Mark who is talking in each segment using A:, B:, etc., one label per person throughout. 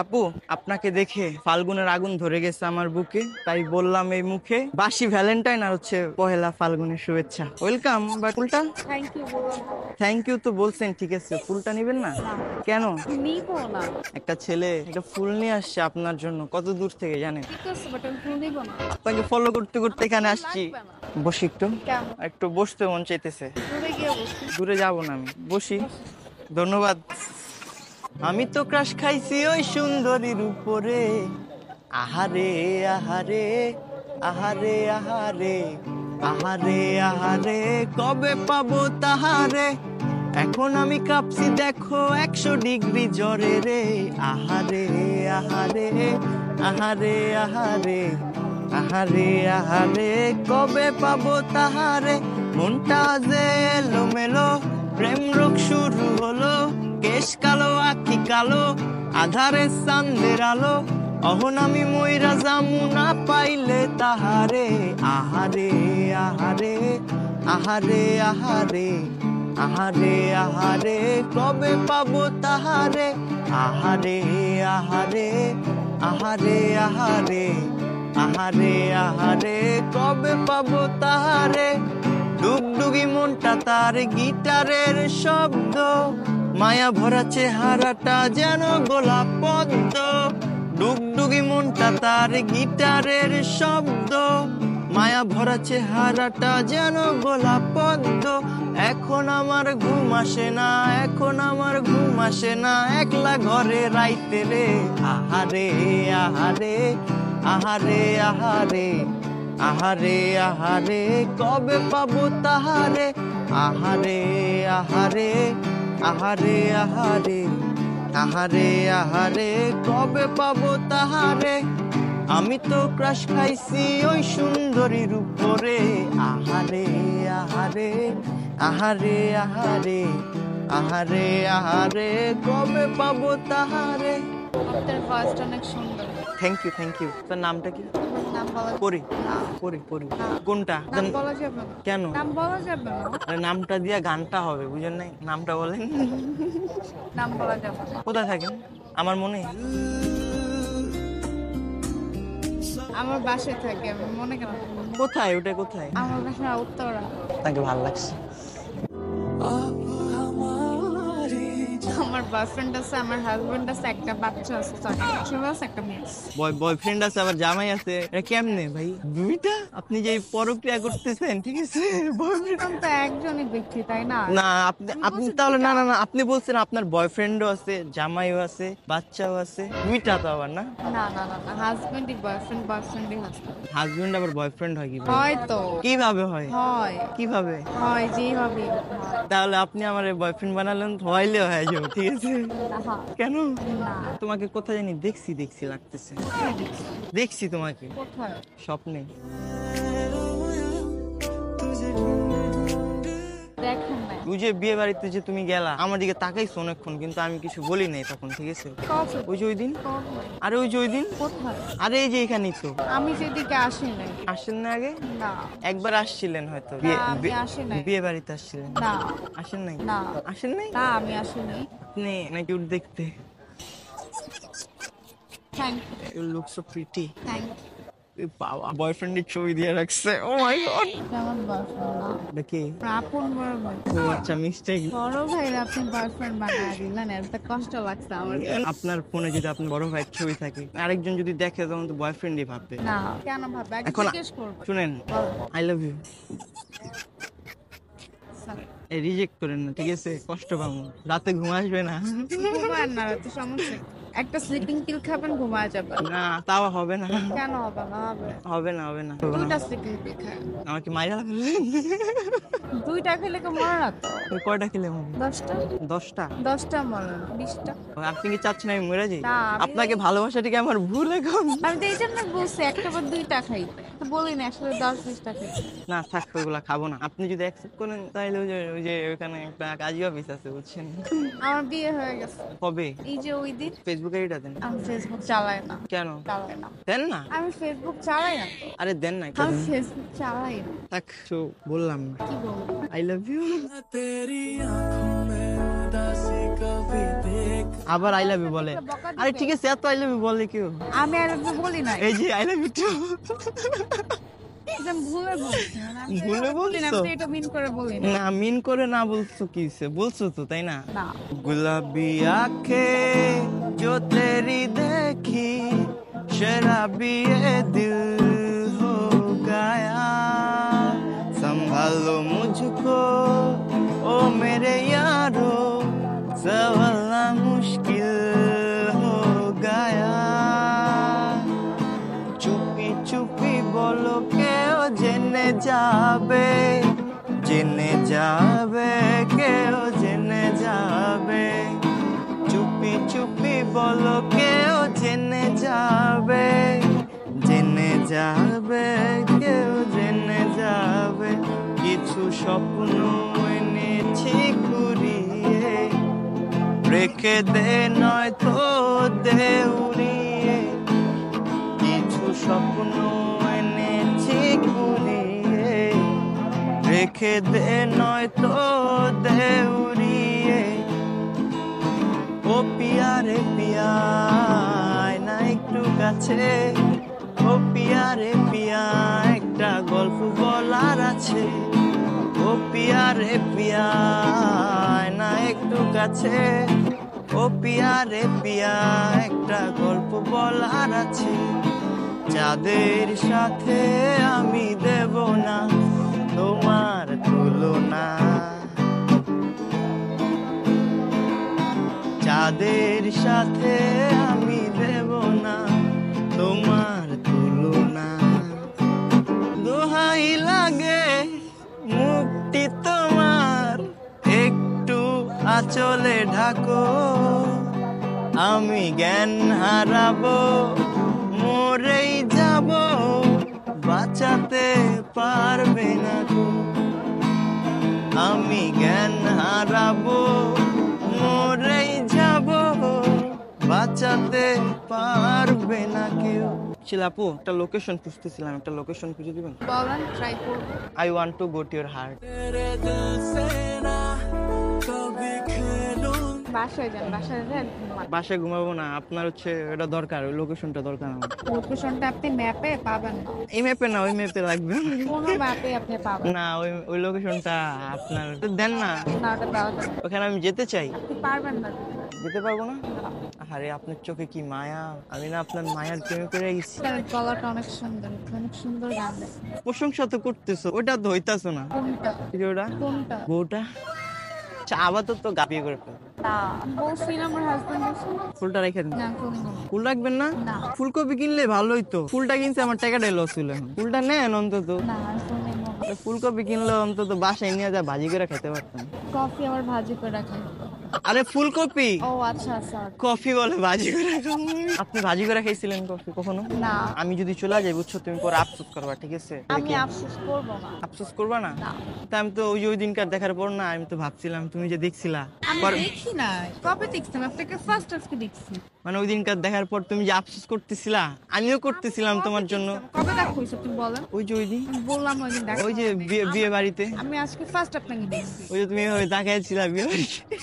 A: আপু, আপনাকে দেখে ফাল্গুনের আগুন ধরে গেছে আমার বুকে, তাই বললাম এই মুখে বাসি ভ্যালেন্টাইন আর হচ্ছে পহেলা ফাল্গুনের শুভেচ্ছা। ওয়েলকাম, বাট ফুলটা?
B: থ্যাংক ইউ বললাম তো।
A: থ্যাংক ইউ তো বলছেন, ঠিক আছে, ফুলটা নিবেন না?
B: না,
A: কেন?
B: নিবো না।
A: একটা ছেলে একটা ফুল নিয়ে আসছে আপনার জন্য, কত দূর থেকে জানেন?
B: ঠিক আছে, বাট আমি ফুল নিবো না।
A: আপনাকে ফলো করতে করতে এখানে আসছি।
B: লাগবে না।
A: বসি একটু।
B: কেন?
A: একটু বসতে মন চাইতেছে।
B: দূরে গিয়ে বসি।
A: দূরে যাব না আমি, বসি। ধন্যবাদ। আমি তো ক্রাশ খাইছি ওই সুন্দরীর উপরে। আহারে আহারে, আহারে আহারে, আহারে আহারে, কবে পাবো তাহারে। এখন আমি কাঁপছি দেখো 100 ডিগ্রি জ্বরে রে। আহারে আহারে, আহারে আহারে, আহারে আহারে, কবে পাবো তাহারে। মনটা যে এলোমেলো, প্রেম রোগ শুরু হলো। কেশ কালো আখি কালো, আধারে চাঁদের আলো। অহন আমি মইরা যামু না পাইলে তাহারে। আহারে আহারে, আহারে আহারে, আহারে আহারে, কবে পাবো তাহারে। আহারে আহারে, আহারে আহারে, আহারে আহারে, কবে পাবো তাহারে। ডুগডুগি মনটা তার গিটারের শব্দ, মায়া ভরা চেহারাটা যেন গোলাপ পদ্ম। ডুগডুগি মনটা তার গিটারের শব্দ, মায়া ভরা চেহারাটা যেন গোলাপ পদ্ম। এখন আমার ঘুম আসে না, এখন আমার ঘুম আসে না, একলা ঘরে রাইতে রে। আহারে আহারে, আহারে আহারে, আহারে আহারে, কবে পাবো তাহারে। আহারে আহারে, আহারে আহারে, আহারে আহারে, কবে পাবো তাহারে। আমি তো ক্রাশ খাইছি ওই সুন্দরীর উপরে। আহারে আহারে, আহারে আহারে, আহারে আহারে, কবে পাবো তাহারে।
B: আপনার ভয়েসটা অনেক সুন্দর।
A: Thank you thank you. তার নামটা কি?
B: নাম বলা
A: পরি।
B: না।
A: পরি পরি।
B: না।
A: কোনটা?
B: নাম বলা যাবে না।
A: কেন?
B: নাম বলা যাবে না।
A: আরে নামটা দিয়া গানটা হবে, বুঝেন নাই? নামটা বলেন।
B: নাম বলা যাবে না।
A: কোথায় থাকেন? আমার মনে।
B: আমার বাসায় থাকে, আমার মনে কেন থাকবে?
A: কোথায় ওটা, কোথায়?
B: আমার বাসা উত্তরা।
A: তাকে ভালো লাগছে।
B: আমার বয়ফ্রেন্ড আছে, আমার হাজবেন্ড আছে, একটা বাচ্চা আছে, ছেলে আছে, একটা মেয়ে আছে।
A: বয়ফ্রেন্ড আছে আবার জামাই আছে, এটা কেমনে ভাই? দুইটা? আপনি যে এই পরক্রিয়া করতেছেন, ঠিক আছে, বয়ফ্রেন্ড।
B: এখন তো একজনই দেখছি, তাই না?
A: না আপনি তাহলে না না না, আপনি বলছেন আপনার বয়ফ্রেন্ডও আছে, জামাইও আছে, বাচ্চাও আছে, দুইটা তো আবার না?
B: না না না না, হাজবেন্ডই বয়ফ্রেন্ড, বয়ফ্রেন্ডই হাজবেন্ড।
A: হাজবেন্ড আবার বয়ফ্রেন্ড হয় কি?
B: হয় তো।
A: কিভাবে হয়?
B: হয়।
A: কিভাবে?
B: হয়, যেভাবে হয়।
A: তাহলে আপনি আমার বয়ফ্রেন্ড বানালেন, হইলে হয়ে যাবে, ঠিক আছে?
B: না,
A: কেন?
B: না।
A: তোমাকে কোথায় জানি দেখছি দেখছি লাগতেছে। দেখছি তোমাকে
B: কোথায়?
A: স্বপ্নে।
B: দেখেন নাই।
A: ওই যে বিয়ে বাড়িতে যে তুমি গেলা, আমার দিকে তাকাইছো অনেকক্ষণ, কিন্তু আমি কিছু বলি নাই তখন, ঠিক আছে?
B: কবে?
A: ওই যে ওই দিন।
B: কবে?
A: আরে ওই যে ওই দিন।
B: কোথায়?
A: আরে এই যে এখানেই তো।
B: আমি যেদিকে আসি নাই।
A: আসেন না আগে?
B: না।
A: একবার আসছিলেন হয়তো,
B: না, আমি আসি নাই।
A: বিয়ে বাড়িতে আসছিলেন।
B: না।
A: আসেন নাই?
B: না।
A: আসেন নাই?
B: না, আমি আসিনি।
A: আপনি নাকি উঠ দেখতে।
B: Thank
A: you look so pretty.
B: Thank
A: বাবা, বয়ফ্রেন্ডের ছবি দিয়ে রাখছে, ও মাই গড।
B: আমার বয়ফ্রেন্ড না।
A: দেখি।
B: আপন বড় ভাই।
A: ও আচ্ছা, মিস্টেক।
B: বড় ভাই আপনি বয়ফ্রেন্ড বানায় দিলেন, এত কষ্ট লাগছে আমার।
A: আপনার ফোনে যদি আপনার বড় ভাইয়ের ছবি থাকে, আরেকজন যদি দেখে তখন তো বয়ফ্রেন্ডই ভাববে।
B: না, কেন ভাববে? আগে
A: এখন
B: জিজ্ঞেস করবো।
A: শুনেন, আই লাভ ইউ।
B: Sorry.
A: এই রিজেক্ট করেন না, ঠিক আছে? কষ্ট পাবো, রাতে ঘুম আসবে না।
B: ঘুমায় না, তো সমস্যা কি? একটা স্লিপিং পিল খাবেন, ঘুমায় যাবেন।
A: না তাও হবে না।
B: কেন হবে না? হবে।
A: হবে না হবে না।
B: দুইটা স্লিপিং পিল খায়।
A: আমাকে মাইরা ফেলবেন?
B: দুইটা খেলে কি মরে না তো?
A: ওই কয়টা খেলে হবে?
B: 10টা।
A: 10টা?
B: 10টা মরে না, 20টা।
A: আপনি কি চাচ্ছেন আমি মরে যাই?
B: না,
A: আপনাকে ভালোবাসাটা কি আমার ভুল এখন?
B: আমি তো এই জন্য বলছি একটা বা দুইটা খাই, তো বলি না আসলে 10-20টা খাই।
A: না থাক, ওইগুলা খাবো না। আপনি যদি অ্যাকসেপ্ট করেন তাহলে ওই যে ওখানে একটা কাজী অফিস আছে, বুঝছেন?
B: আমার বিয়ে হয়ে গেছে।
A: কবে?
B: এই যে ওই দিন।
A: ফেসবুকে এটা দেন।
B: আমি ফেসবুক চালাই না।
A: কেন?
B: চালাই না।
A: দেন না।
B: আমি ফেসবুক চালাই না তো।
A: আরে দেন না,
B: আমি ফেসবুক চালাই না।
A: থাক, তো বললাম না।
B: কি বলবো?
A: I love you. আবার আই লাভ ইউ বলে। আরে ঠিক আছে, এত আই লাভ ইউ বলে কেউ?
B: আমি আর বলি না,
A: এই যে আই লাভ ইউ টু।
B: ভুলে বলছি না, আমি
A: ভুলে
B: বলি না,
A: বলছো?
B: আমি এটা মিন করে বলি না।
A: না মিন করে না বলছো কি হইছে? বলছো তো তাই না?
B: না
A: गुलाबी आंखें जो तेरी देखी शराबी ये दिल हो गया संभालो मुझको ओ मेरे यारो संभलना मुश्किल हो गया चुपी चुपी बोलो के ओ जेने जाबे জেনে যাবে কেউ জেনে যাবে চুপি চুপি বলো কেউ জেনে যাবে জেনে যাবে কেউ জেনে যাবে কিছু স্বপ্ন এনেছি কুড়িয়ে রেখে দে নয়তো দে উড়িয়ে কিছু স্বপ্ন এনেছি কুড়িয়ে রেখে দে নয়তো দে উড়িয়ে ও পিয়া রে পিয়া আয় না একটু কাছে ও পিয়া রে পিয়া একটা গল্প বলার আছে ও পিয়া রে পিয়া আয় না একটু কাছে ও পিয়া রে পিয়া একটা গল্প বলার আছে যাদের সাথে আমি দেব না তোমার তুলনা যাদের সাথে আমি দেব না তোমার তুলনা দোহাই লাগে মুক্তি তোমার একটু আঁচলে ঢাকো আমি জ্ঞান হারাবো মরেই যাব বাঁচাতে পারবে না গো আমি জ্ঞান হারাবো মরেই যাব বাঁচাতে পারবে না কেউ আপু একটা লোকেশন খুঁজতেছিলাম একটা লোকেশন খুঁজে দিবেন
B: বলেন, ট্রাই করব।
A: I want to go to your heart
B: বাসায় যান, বাসায় যান ঘুমান।
A: বাসায় ঘুমাবো না আপনার হচ্ছে এটা দরকার ওই লোকেশনটা দরকার আমার
B: লোকেশনটা আপনি ম্যাপে পাবেন না,
A: এই ম্যাপে না ওই ম্যাপে লাগবে
B: কোনো ম্যাপে আপনি পাবেন
A: না ওই ওই লোকেশনটা আপনার দেন না
B: না, ওটা দেওয়া যাবে না।
A: ওখানে আমি যেতে চাই
B: আপনি পারবেন না।
A: যেতে পারবো না আরে আপনার চোখে কি মায়া আমি না আপনার মায়ার প্রেমে পড়ে গেছি
B: আপনার গলাটা অনেক সুন্দর, অনেক সুন্দর গান দেয়।
A: প্রশংসা তো করতেছো ওটা তো হইতাছো না
B: কোনটা?
A: কি রে ওটা
B: কোনটা?
A: বউটা আচ্ছা আবার তো গাপিয়ে করে ফেলবো
B: না, বলছি না আমার হাজবেন্ড আছে।
A: ফুলটা রেখে দিন
B: না, কোনো না।
A: ফুল রাখবেন না
B: না।
A: ফুলকপি কিনলে ভালোই তো ফুলটা কিনছে আমার টাকাটাই লস হইলো এখন ফুলটা নেন অন্তত
B: না, আর কোনো না।
A: ফুলকপি কিনলে অন্তত বাসায় নিয়ে যা ভাজি করে খেতে পারতাম
B: কফি আবার ভাজি করে রাখেন।
A: আরে ফুলকপি
B: ও আচ্ছা স্যার।
A: কফি বলে ভাজি করে খাবো। আপনি ভাজি করে খাইছিলেন কফি কখনো
B: না,
A: আমি যদি চলে যাই বুঝছো তুমি পরে আফসোস করবা ঠিক আছে
B: আমি আফসোস করব না।
A: আফসোস করবা না
B: না,
A: তা আমি তো ওই যে ওই দিনকার দেখার পর না আমি তো ভাবছিলাম তুমি যে দেখছিলা
B: আমি
A: পর-
B: দেখি না। কবে দেখছেন? আপনাকে ফার্স্ট আজকে দেখছি।
A: মানে ওই দিনকার দেখার পর তুমি যে আফসোস করতেছিলা আমিও করতেছিলাম তোমার জন্য
B: কবে দেখা হয়েছে তুমি বলেন?
A: ওই যে ওই দিন
B: আমি বললাম ওই দিন দেখা।
A: ওই যে বিয়ে বাড়িতে
B: আমি আজকে ফার্স্ট আপনাকে দেখছি।
A: ওই যে তুমি এভাবে তাকাইছিলা বিয়ে বাড়িতে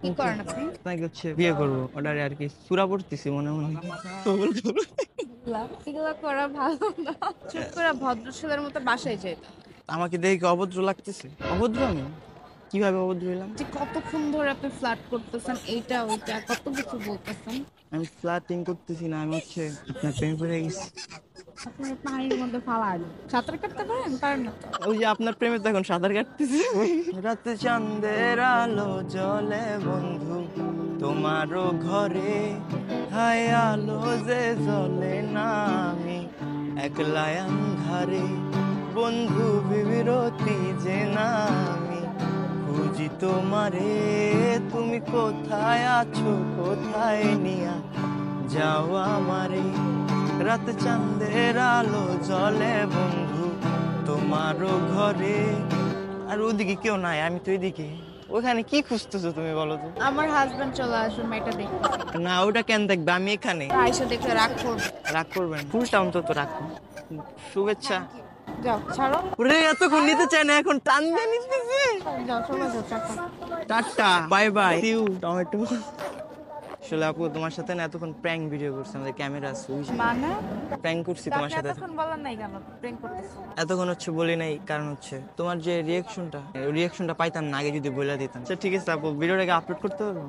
B: কি করেন আপনি?
A: আপনাকে হচ্ছে বিয়ে করবো ওটারে আর কি সুরা পড়তেছি মনে মনে কবুল করো।
B: এগুলা করা ভালো না। চুপ করে ভদ্র ছেলের মতো বাসায় যেতাম।
A: আমাকে দেখে কি অভদ্র লাগতেছে অভদ্র আমি কিভাবে অভদ্র হইলাম
B: যে কতক্ষণ ধরে আপনি ফ্লার্ট করতেছেন, এইটা ওইটা কত কিছু বলতেছেন।
A: আমি ফ্লার্টিং করতেছি না আমি হচ্ছে আপনার প্রেমে পড়ে গেছি
B: আপনি পানির মধ্যে ফালান। সাঁতার কাটতে পারেন? পারেন না তো।
A: ওই যে আপনার প্রেমে তো এখন সাঁতার কাটতেছি রাতে চাঁদের আলো জলে বন্ধু তোমারও ঘরে হায় আলো যে জ্বলে না আমি একলা আন্ধারে বন্ধু বিরতি যে না আমি খুঁজি তোমারে তুমি কোথায় আছো কোথায় নিয়া যাও আমারে রাত চাঁদের আলো জলে বন্ধু তোমারও ঘরে আর ওদিকে কেউ নাই আমি তো এদিকে ওখানে কি খুঁজতেছো তুমি বলো তো
B: আমার হাজবেন্ড চলে আসবে, মেয়েটা দেখতে।
A: না ওটা কেন দেখবে আমি এখানে
B: আয়সা দেখলে রাগ করবে।
A: রাগ করবেন ফুলটা অন্তত রাখো শুভেচ্ছা
B: যাও ছাড়ো,
A: ওরে এতক্ষণ নিতে চায় না এখন টান দিয়ে নিতেছে
B: যাও চলে যাও চাকা।
A: Tata bye bye see you tomato. আসলে আপু তোমার সাথে না এতক্ষণ প্র্যাঙ্ক ভিডিও করছি, আমাদের ক্যামেরা আছে,
B: মানে
A: প্র্যাঙ্ক করছি তোমার সাথে।
B: এতক্ষণ বলার নাই কেন প্রেম করতেছো?
A: এতক্ষণ হচ্ছে বলি নাই, কারণ হচ্ছে তোমার যে রিয়াকশনটা পাইতাম না আগে যদি বলে দিতাম। আচ্ছা ঠিক আছে আপু, ভিডিওটাকে আপলোড করতে পারবো?